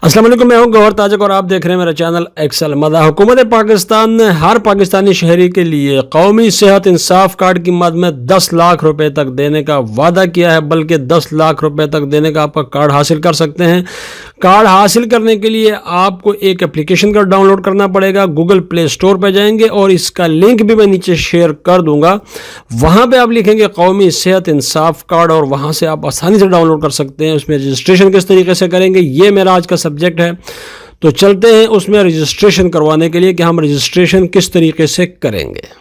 السلام علیکم، میں ہوں گوہر تاجک اور آپ دیکھ رہے ہیں میرا چینل ایکسل مدح۔ حکومت پاکستان نے ہر پاکستانی شہری کے لیے قومی صحت انصاف کارڈ کی مد میں 10 لاکھ روپے تک دینے کا وعدہ کیا ہے، بلکہ 10 لاکھ روپے تک دینے کا آپ کا کارڈ حاصل کر سکتے ہیں۔ کارڈ حاصل کرنے کے لیے آپ کو ایک اپلیکیشن کا ڈاؤن لوڈ کرنا پڑے گا۔ گوگل پلے سٹور پہ جائیں گے اور اس کا لنک بھی میں نیچے شیئر کر دوں گا، وہاں پہ آپ لکھیں گے قومی صحت انصاف کارڈ اور وہاں سے آپ آسانی سے ڈاؤن لوڈ کر سکتے ہیں۔ اس میں رجسٹریشن کس طریقے سے کریں گے، یہ میرا آج کا سبجیکٹ ہے، تو چلتے ہیں اس میں رجسٹریشن کروانے کے لیے کہ ہم رجسٹریشن کس طریقے سے کریں گے۔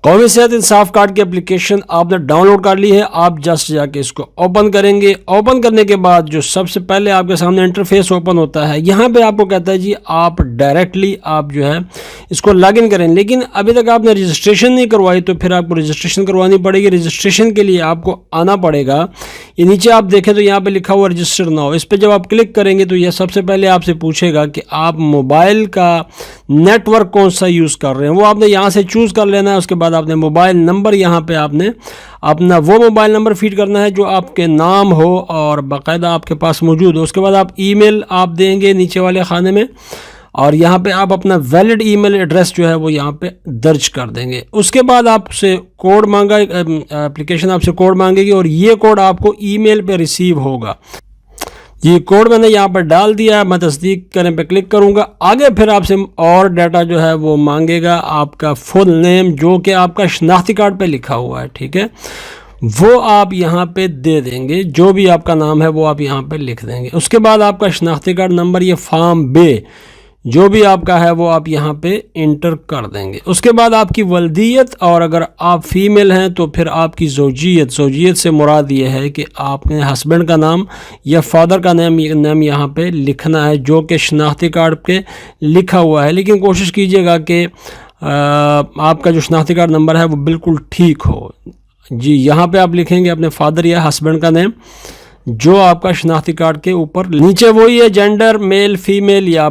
قومی صحت انصاف کارڈ کی اپلیکیشن آپ نے ڈاؤن لوڈ کر لی ہے، آپ جسٹ جا کے اس کو اوپن کریں گے۔ اوپن کرنے کے بعد جو سب سے پہلے آپ کے سامنے انٹرفیس اوپن ہوتا ہے، یہاں پہ آپ کو کہتا ہے جی آپ ڈائریکٹلی آپ جو ہے اس کو لاگ ان کریں، لیکن ابھی تک آپ نے رجسٹریشن نہیں کروائی تو پھر آپ کو رجسٹریشن کروانی پڑے گی۔ رجسٹریشن کے لیے آپ کو آنا پڑے گا، یہ نیچے آپ دیکھیں تو یہاں پہ لکھا ہوا رجسٹر ناؤ، اس پہ جب آپ کلک کریں گے تو یہ سب سے پہلے آپ سے پوچھے گا کہ آپ موبائل کا نیٹ ورک کون سا یوز کر رہے ہیں، وہ آپ نے یہاں سے چوز کر لینا ہے۔ اس کے بعد آپ نے موبائل نمبر، یہاں پہ آپ نے اپنا وہ موبائل نمبر فیڈ کرنا ہے جو آپ کے نام ہو اور باقاعدہ آپ کے پاس موجود ہو۔ اس کے بعد آپ ای میل آپ دیں گے نیچے والے خانے میں، اور یہاں پہ آپ اپنا ویلڈ ای میل ایڈریس جو ہے وہ یہاں پہ درج کر دیں گے۔ اس کے بعد آپ سے کوڈ مانگا، اپلیکیشن آپ سے کوڈ مانگے گی اور یہ کوڈ آپ کو ای میل پہ ریسیو ہوگا۔ یہ کوڈ میں نے یہاں پر ڈال دیا، میں تصدیق کرنے پہ کلک کروں گا۔ آگے پھر آپ سے اور ڈیٹا جو ہے وہ مانگے گا، آپ کا فل نیم جو کہ آپ کا شناختی کارڈ پہ لکھا ہوا ہے، ٹھیک ہے، وہ آپ یہاں پہ دے دیں گے، جو بھی آپ کا نام ہے وہ آپ یہاں پہ لکھ دیں گے۔ اس کے بعد آپ کا شناختی کارڈ نمبر، یہ فارم بے جو بھی آپ کا ہے وہ آپ یہاں پہ انٹر کر دیں گے۔ اس کے بعد آپ کی ولدیت، اور اگر آپ فیمیل ہیں تو پھر آپ کی زوجیت سے مراد یہ ہے کہ آپ نے ہسبینڈ کا نام یا فادر کا نام یہاں پہ لکھنا ہے جو کہ شناختی کارڈ پہ لکھا ہوا ہے، لیکن کوشش کیجئے گا کہ آپ کا جو شناختی کارڈ نمبر ہے وہ بالکل ٹھیک ہو۔ جی یہاں پہ آپ لکھیں گے اپنے فادر یا ہسبینڈ کا نیم جو آپ کا شناختی کارڈ کے اوپر نیچے وہی ہے، جینڈر میل فیمیل یا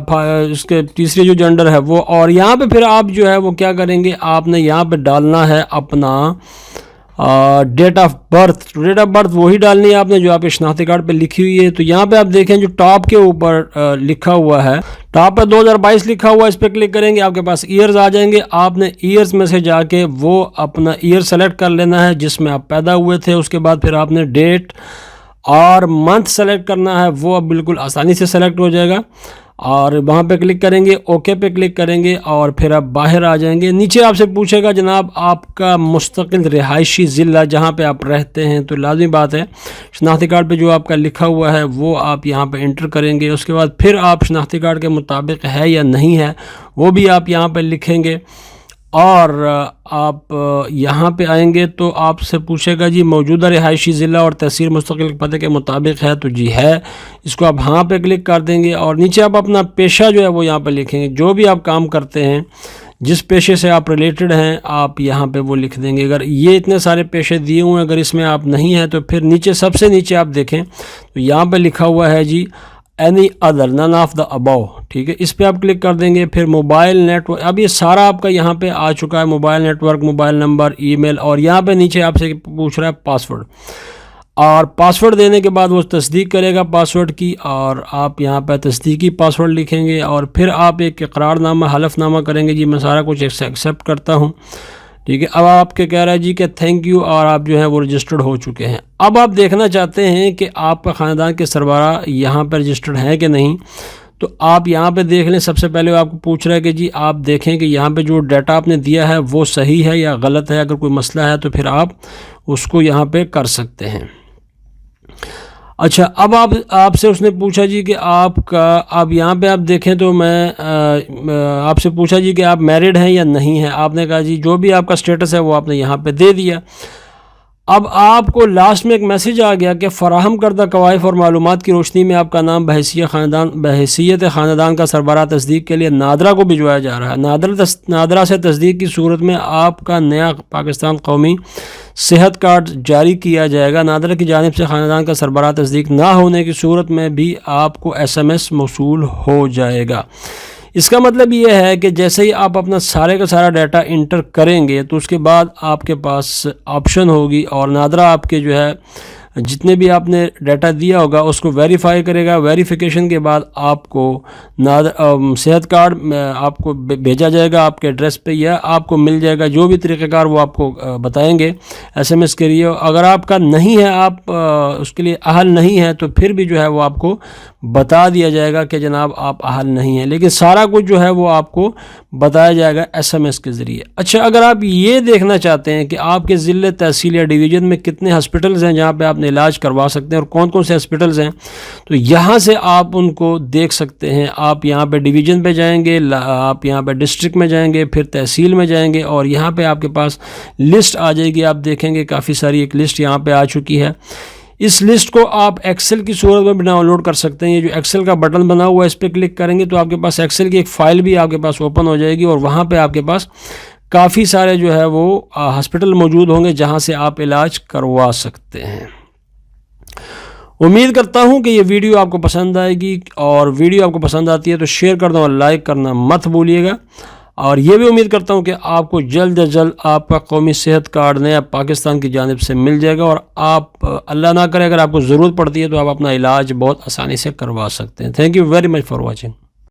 اس کے تیسری جو جینڈر ہے وہ، اور یہاں پہ پھر آپ جو ہے وہ کیا کریں گے، آپ نے یہاں پہ ڈالنا ہے اپنا ڈیٹ آف برتھ وہی ڈالنی ہے آپ نے جو آپ کے شناختی کارڈ پہ لکھی ہوئی ہے۔ تو یہاں پہ آپ دیکھیں جو ٹاپ کے اوپر لکھا ہوا ہے، ٹاپ پہ 2022 لکھا ہوا ہے، اس پہ کلک کریں گے آپ کے پاس ایئرز آ جائیں گے۔ آپ نے ایئرز میں سے جا کے وہ اپنا ایئر سلیکٹ کر لینا ہے جس میں آپ پیدا ہوئے تھے۔ اس کے بعد پھر آپ نے ڈیٹ اور منتھ سلیکٹ کرنا ہے، وہ اب بالکل آسانی سے سلیکٹ ہو جائے گا، اور وہاں پہ کلک کریں گے، اوکے پہ کلک کریں گے اور پھر آپ باہر آ جائیں گے۔ نیچے آپ سے پوچھے گا جناب آپ کا مستقل رہائشی ضلع جہاں پہ آپ رہتے ہیں، تو لازمی بات ہے شناختی کارڈ پہ جو آپ کا لکھا ہوا ہے وہ آپ یہاں پہ انٹر کریں گے۔ اس کے بعد پھر آپ شناختی کارڈ کے مطابق ہے یا نہیں ہے وہ بھی آپ یہاں پہ لکھیں گے، اور آپ یہاں پہ آئیں گے تو آپ سے پوچھے گا جی موجودہ رہائشی ضلع اور تحصیل مستقل پتے کے مطابق ہے، تو جی ہے، اس کو آپ ہاں پہ کلک کر دیں گے، اور نیچے آپ اپنا پیشہ جو ہے وہ یہاں پہ لکھیں گے، جو بھی آپ کام کرتے ہیں جس پیشے سے آپ ریلیٹڈ ہیں آپ یہاں پہ وہ لکھ دیں گے۔ اگر یہ اتنے سارے پیشے دیے ہوئے ہیں، اگر اس میں آپ نہیں ہیں تو پھر نیچے سب سے نیچے آپ دیکھیں تو یہاں پہ لکھا ہوا ہے جی any other none of the above, ٹھیک ہے، اس پہ آپ کلک کر دیں گے۔ پھر موبائل نیٹ ورک، اب یہ سارا آپ کا یہاں پہ آ چکا ہے، mobile network, mobile number, email, اور یہاں پہ نیچے آپ سے پوچھ رہا ہے پاسورڈ، اور پاسورڈ دینے کے بعد وہ تصدیق کرے گا پاسورڈ کی، اور آپ یہاں پہ تصدیقی پاسورڈ لکھیں گے، اور پھر آپ ایک اقرار نامہ حلف نامہ کریں گے جی میں سارا کچھ ایکسیپٹ کرتا ہوں، ٹھیک ہے۔ اب آپ کے کہہ رہا ہے جی کہ تھینک یو، اور آپ جو ہے وہ رجسٹرڈ ہو چکے ہیں۔ اب آپ دیکھنا چاہتے ہیں کہ آپ کا خاندان کے سربراہ یہاں پہ رجسٹرڈ ہیں کہ نہیں، تو آپ یہاں پہ دیکھ لیں۔ سب سے پہلے آپ کو پوچھ رہا ہے کہ جی آپ دیکھیں کہ یہاں پہ جو ڈیٹا آپ نے دیا ہے وہ صحیح ہے یا غلط ہے، اگر کوئی مسئلہ ہے تو پھر آپ اس کو یہاں پہ کر سکتے ہیں۔ اچھا، اب آپ سے اس نے پوچھا جی کہ آپ کا، اب یہاں پہ آپ دیکھیں تو میں آپ سے پوچھا جی کہ آپ میرڈ ہیں یا نہیں ہیں، آپ نے کہا جی جو بھی آپ کا سٹیٹس ہے وہ آپ نے یہاں پہ دے دیا۔ اب آپ کو لاسٹ میں ایک میسیج آ گیا کہ فراہم کردہ قوائف اور معلومات کی روشنی میں آپ کا نام بحیثیت خاندان کا سربراہ تصدیق کے لیے نادرا کو بھجوایا جا رہا ہے۔ نادرا سے تصدیق کی صورت میں آپ کا نیا پاکستان قومی صحت کارڈ جاری کیا جائے گا۔ نادرا کی جانب سے خاندان کا سربراہ تصدیق نہ ہونے کی صورت میں بھی آپ کو SMS موصول ہو جائے گا۔ اس کا مطلب یہ ہے کہ جیسے ہی آپ اپنا سارے کا سارا ڈیٹا انٹر کریں گے تو اس کے بعد آپ کے پاس آپشن ہوگی، اور نادرا آپ کے جو ہے جتنے بھی آپ نے ڈیٹا دیا ہوگا اس کو ویریفائی کرے گا. ویریفیکیشن کے بعد آپ کو صحت کارڈ آپ کو بھیجا جائے گا آپ کے ایڈریس پہ, یا آپ کو مل جائے گا. جو بھی طریقہ کار وہ آپ کو بتائیں گے SMS کے لیے. اگر آپ کا نہیں ہے, آپ اس کے لیے اہل نہیں ہے, تو پھر بھی جو ہے وہ آپ کو بتا دیا جائے گا کہ جناب آپ اہل نہیں ہیں. لیکن سارا کچھ جو ہے وہ آپ کو بتایا جائے گا SMS کے ذریعے. اچھا, اگر آپ یہ دیکھنا چاہتے ہیں کہ آپ کے ضلع, تحصیل یا ڈویژن میں کتنے ہاسپٹلز ہیں جہاں پہ آپ نے علاج کروا سکتے ہیں اور کون کون سے ہاسپٹلز ہیں, تو یہاں سے آپ ان کو دیکھ سکتے ہیں. آپ یہاں پہ ڈویژن پہ جائیں گے, آپ یہاں پہ ڈسٹرکٹ میں جائیں گے, پھر تحصیل میں جائیں گے, اور یہاں پہ آپ کے پاس لسٹ آ جائے گی. آپ دیکھیں گے کافی ساری ایک لسٹ یہاں پہ آ چکی ہے. اس لسٹ کو آپ ایکسل کی صورت میں بھی ڈاؤن لوڈ کر سکتے ہیں. یہ جو ایکسل کا بٹن بنا ہوا ہے اس پہ کلک کریں گے تو آپ کے پاس ایکسل کی ایک فائل بھی آپ کے پاس اوپن ہو جائے گی, اور وہاں پہ آپ کے پاس کافی سارے جو ہے وہ ہاسپٹل موجود ہوں گے جہاں سے آپ علاج کروا سکتے ہیں. امید کرتا ہوں کہ یہ ویڈیو آپ کو پسند آئے گی, اور ویڈیو آپ کو پسند آتی ہے تو شیئر کر دو اور لائک کرنا مت بھولیے گا. اور یہ بھی امید کرتا ہوں کہ آپ کو جلد از جلد آپ کا قومی صحت کارڈ نیا پاکستان کی جانب سے مل جائے گا, اور آپ اللہ نہ کرے اگر آپ کو ضرورت پڑتی ہے تو آپ اپنا علاج بہت آسانی سے کروا سکتے ہیں. Thank you very much for watching.